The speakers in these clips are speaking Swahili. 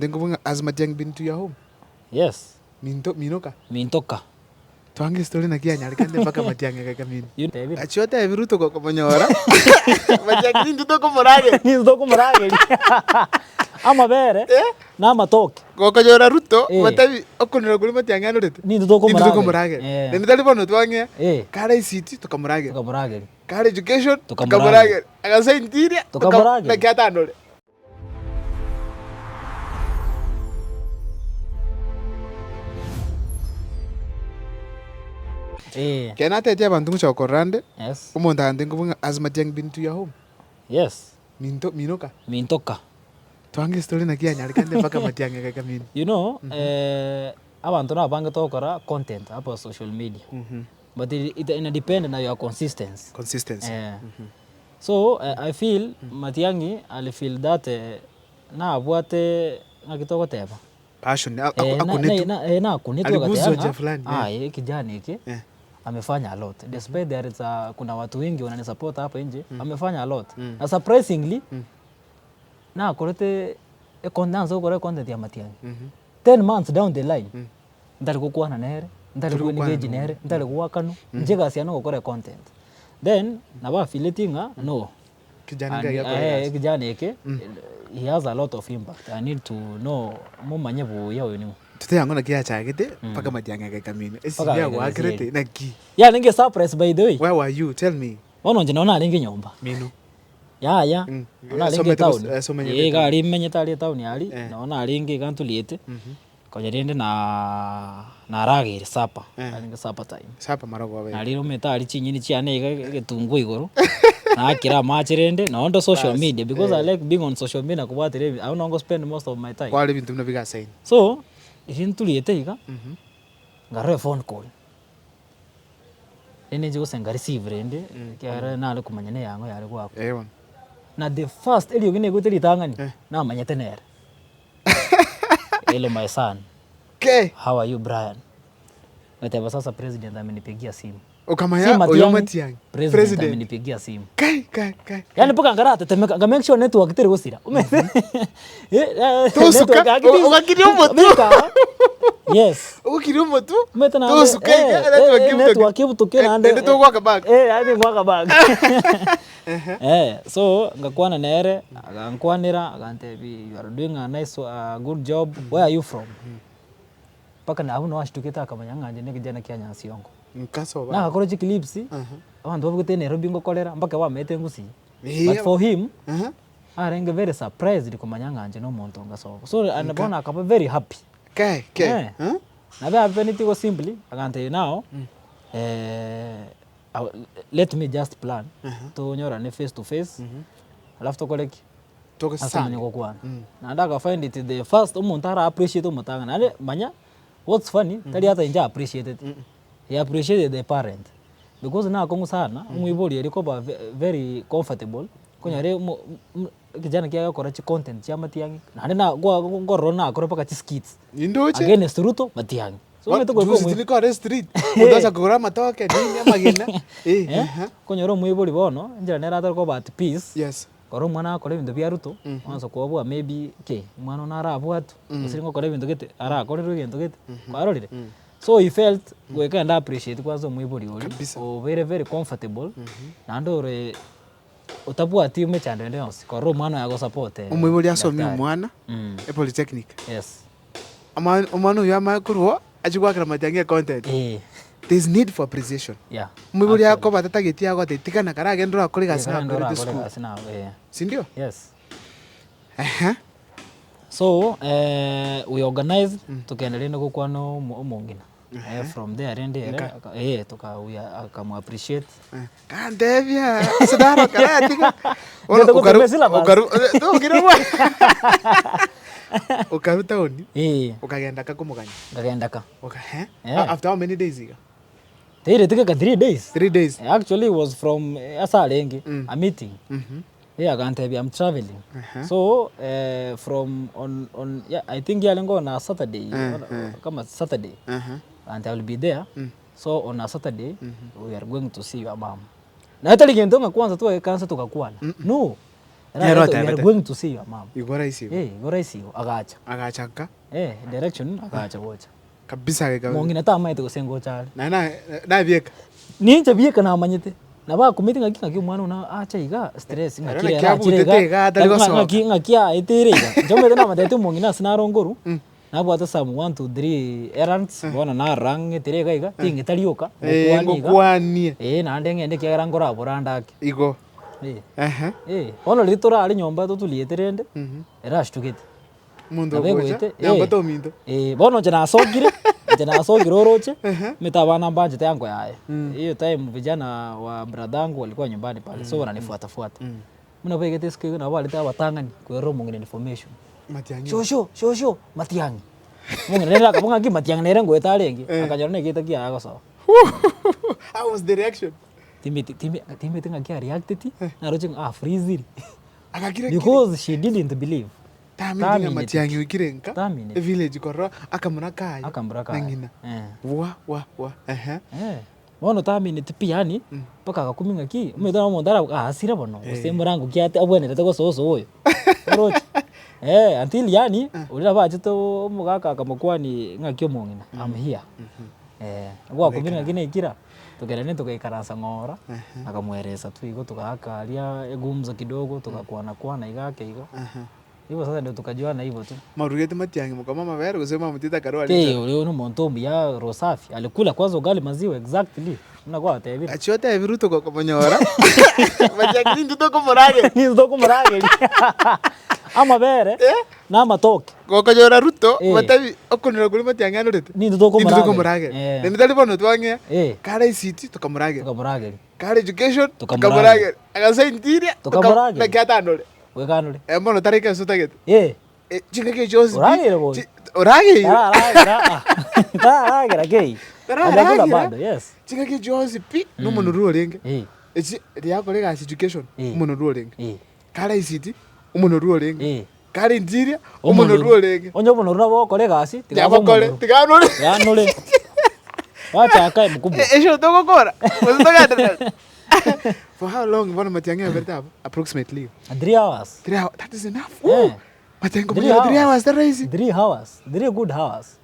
Dengo has Matiang'i been to your home? Yes. Minoka? Mintoka. Tuange story na kia nyarikande mpaka Matiang'i kaka mini. Achota eviruto kwa manyora. Matiang'i nduto ko morage. Nduto ko morage. Ama bere. Na matoke. Kwa nyora ruto, matabi okonera kuri Matiang'i anorete. Nduto ko morage. Ndio talibono twange. Kare ICT to kamorage. Tukamorage. Kare education to kamorage. Agasa interior to kamorage. Na kia tanole. Can I tell you about things Korande? Yes. Has Matiang'i been to your home? Yes. Minoka? Mintoka. Tuange story na kia nyarikande mpaka Matiang'i kaka mini. You know, abantu na banga tokora content hapo social media. But it depend na your consistency. So I feel Matiang'i I feel that na abwate ngakitoko teba. Passion akunetu. Na akunetu wakati. Kijana hiki. Amefanya a lot. Despite there is kuna watu wengi wananisupport hapa nje, amefanya a lot. Na surprisingly na kolete content ya Matiang'i. 10 months down the line. Ndali kukuwa na nere, ndali kuwa engage nere, ndali kuwa kanu, njega siano gukora content. Then na ba affiliatinga no. Kijana yake he has a lot of impact. I need to know mumanye buya uyu ni. Yango na kia chagete paka Matiang'i kaka mini. Esiya wakrete na ki. Ya ninge surprise by the way. Where were you? Tell me. Ono nje naona alinge nyomba. Mino. Ya. Ona alinge town. Gari menye tali town yali. Naona alinge kantuliete. Koja rende na ragire sapa. Alinge sapa time. Sapa marago wawe. Naliro metali chinyini chiane getungu igoro. Na kira machirende na on social media because I like being on social media kubwa tele. I don't spend most of my time. Kwa bintu mnabiga sign. So irintuliete iga ngaro phone call ene jo senga receive rende kyara nale kumanya ne yango yari kwako na the first elio gine guteri tangani na manyete nere hello my son, how are you Brian? Nataka sasa president amenipigia simu ukamaya oyo Matiang'i president amenipigia simu kai yani paka ngara tetemeka ga make sure network tere gusira tusuka ukakiriumo tu yes ukiriumo tu tusuka network kibutukira ande ndio kwa bag andi kwa bag so ngakwana nere agankwanira agantebi you are doing a nice good job. Where are you from? Paka na abuno washtukita akamanya nganje ne kijana kya Nyansi yongo nkasoba na akora clips abantu bavuga Nairobi ngo kolera mpaka wamete ngusi but for him arenge very surprised kumanya nganje no muntu ngasoba so anabona akaba very happy na ba beniti go simply agante now let me just plan to nyora ne face to face alafu tokoleki toka sana nyoko kwana na ndaga find it the first umuntu ara appreciate umutanga na manya what's funny tali hata inja appreciated. He appreciated the parent because na kongo sana umwiboli aliko ba very comfortable kunyare kijana kia kora chi content cha Matiang'i na ngoro na akora paka chi skits indoche against Ruto Matiang'i so meto kwa kwa street unaweza kugora matoke nini ama gina kunyaro mwiboli bono njira nera ta ko bat peace yes koro mwana akora bintu bya Ruto mwanzo kuobwa maybe mwana na arabwatu usiringo kora bintu gete ara akora bintu gete kwarorire. So he felt we can appreciate kwanza mwiboli oli very very comfortable na ndore utabua timu mechando ndio koro mwana yago support mwiboli asomi mwana polytechnic yes amano yama kurwo ajigwakira Matiang'i content there's need for appreciation mwiboli yako batatagetia yako tetikana karage ndora kuri gasina kuri school si ndio yes so we organized tukaendelea kwa no mongina from there and there we akamu appreciate kandevya sadaro karatika ukaru taoni ukagenda kakumuganya ngagenda ka after how many days iga They took 3 days. 3 days. Actually it was from Asalenge, a meeting. I'm traveling. So from on I think yalengo na Saturday, kama Saturday. And I will be there. So on a Saturday we are going to see your mom. Na hata ligentonga kwanza tu kansa tukakwana. No. We are going to see your mom. Igora isi. Igora isi agacha. Agacha ka? Direction agacha wocha. Kabisa ke. Mongina ta mai to sengo chale. Na bieka. Ninja bieka na manyete. Na ba kumiti ngaki umwana na acha iga stress ngaki ngakia eterega. Jombe na matete mongina sinarongoru. Nabwata some 1 to 3 errands bona na rang eterega iga tingi talioka ngokwania. Na ndenge kia ngora boranda ke. Igo. Ono litora ali nyomba to tulieterende. Era shtukete. Mundo gocha. Nyomba to mindo. Bono jana asogire. Jana asogire oroche. Metabana mbanje yangu yae. Hiyo time vijana wa bradangu walikuwa nyumbani pale. So wananifuata. Muna pegete siku na wale tawa tangani kwa roho mwingine information. Matiangi. Shosho Matiangi. Mwingine nenda kabonga ki Matiangi nere ngo etalengi. Akajorone kita kia ako sawa. How was the reaction? Timbe tinga kia reacted na roche freeze. Akakira because she didn't believe. Tami Matiangi wikirenka. Village korro akamuna kai. Nangina. Wa. Bono tami ni tipiani paka akakuminga ki umedana mondara asira bono usemurangu kiate abwene tetego soso oyo. Roche. Until yani ulira bajito mugaka akamukwani ngakyo mongina. I'm here. Gwa kuminga kine ikira. Tugerane tukaikaransa ngora akamwereza tu igo tukakalia egumza kidogo tukakuana igake igo. Hivyo sasa ndio tukajuana hivyo tu. Marugete Matiangi mkama mavere kusema mtita karo ali. Leo no montombi ya Rosafi. Alikula kwanza ugali maziwa exactly. Unakuwa atavira. Achota eviruto kwa komonyora. Matiangi ndio komorage. Ni ndio komorage. Ama bere na matoke. Kokonyora ruto matabi okonera kuli Matiangi anorete. Ni ndio komorage. Ni ndali bono twange. Kare ICT tukamorage. Kare education tukamorage. Agasa intiria tukamorage. Na kiatandole. Wekanule. Mbono tarika sotagete. Chinga ke Jose. Orage. Tarage ragei. Adakula bado, yes. Chinga ke Jose pi no monuru lenge. Echi yako lega education monuru lenge. Kala ICT monuru lenge. Kala injiria monuru lenge. Onyo monuru nabo kolega asi. Tiganole. Yanole. Wacha akae mkubwa. Esho toko kora. Wasitogata. For how long Mbona Matiangi averta approximately? 3 hours. 3 hours. That is enough. Matiangi 3 hours that is. 3 hours. 3 good hours.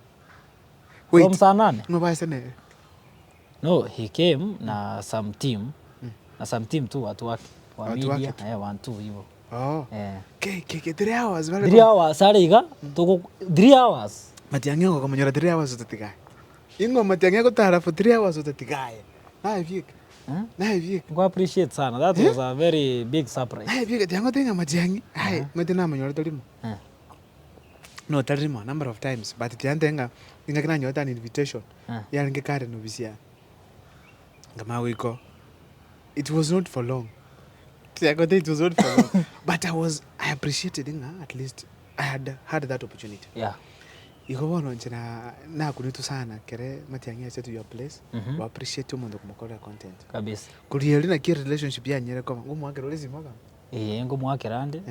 Wait. From Sanane. No basi. No, he came na some team. Na some team tu watu wake wa media, 1-2 hivyo. Ke 3 hours. 3 hours sariga tuko 3 hours. Matiangi ngo kamanyora 3 hours utatigaye. Ingo Matiangi ko tara for 3 hours utatigaye. Na vika. Go appreciate sana. That was a very big surprise. Tiango tenga Matiangi. Medina manyora tolimo. No, tarimo number of times, but tiantenga ingakina nyota an invitation. Yalinge kare no bisia. Ngama wiko. It was not for long. Tiango it was not for long. But I appreciated at least I had that opportunity. Yeah. Iko bono nchina na kunitu sana kere Matiangi acha to your place. We appreciate umuntu kumukola content. Kabisa. Kurieli na kire relationship ya nyere koma ngumu wake rolezi moga. Ngumu wake rande.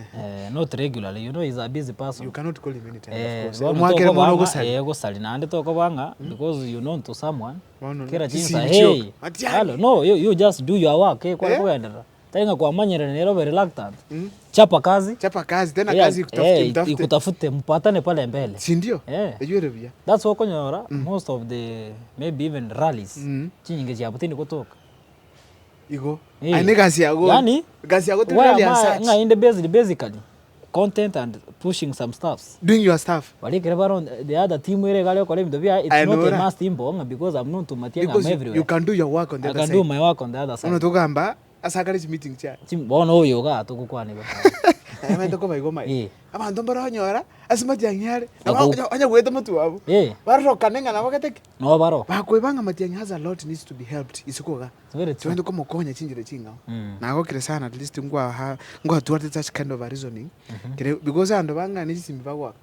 Not regularly, you know he's a busy person. You cannot call him anytime, of course. Mwake mono gosali. Gosali nande toko banga because you know to someone. Kera chinsa hey. Hello, no, you just do your work. Kwa kuendera. Tainga kwa manyere nero very reluctant. Chapa kazi tena kazi ikutafute mpatane pale mbele. Si ndio? Ejure bia. That's why konyora most of the maybe even rallies chinyinge chaputini kutoka. Iko. Ane kazi yako. Yani kazi yako rally as nga in the basically content and pushing some stuffs. Doing your stuff. Wali kerebaron the other team where gale kole mdobia it's not a must imbo because I'm known to Matiangi everywhere. You can do your work on the other side. I can do my work on the other side. Unatogamba asakali meeting cha. Bono oyo ga tukukwani ba. Ema ko baigoma. Abantu mbara nyora asimatiangi yale. Anya gweta mutu wabo. Baro kanenga na wakateke. No baro. Bakwebanga Matiangi has a lot needs to be helped. Isikoga. Twende ko mokonya chinjire chinga. Nako kire sana at least ngwa tuwate such kind of a reasoning. Because ando banga ni simbi bagwa.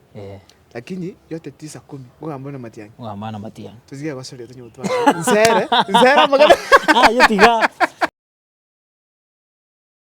Lakini yote 9-10 ngambona Matiangi. Ngambana Matiangi. Tuziga basole tunyo utwa. Nzera magana. Yotiga.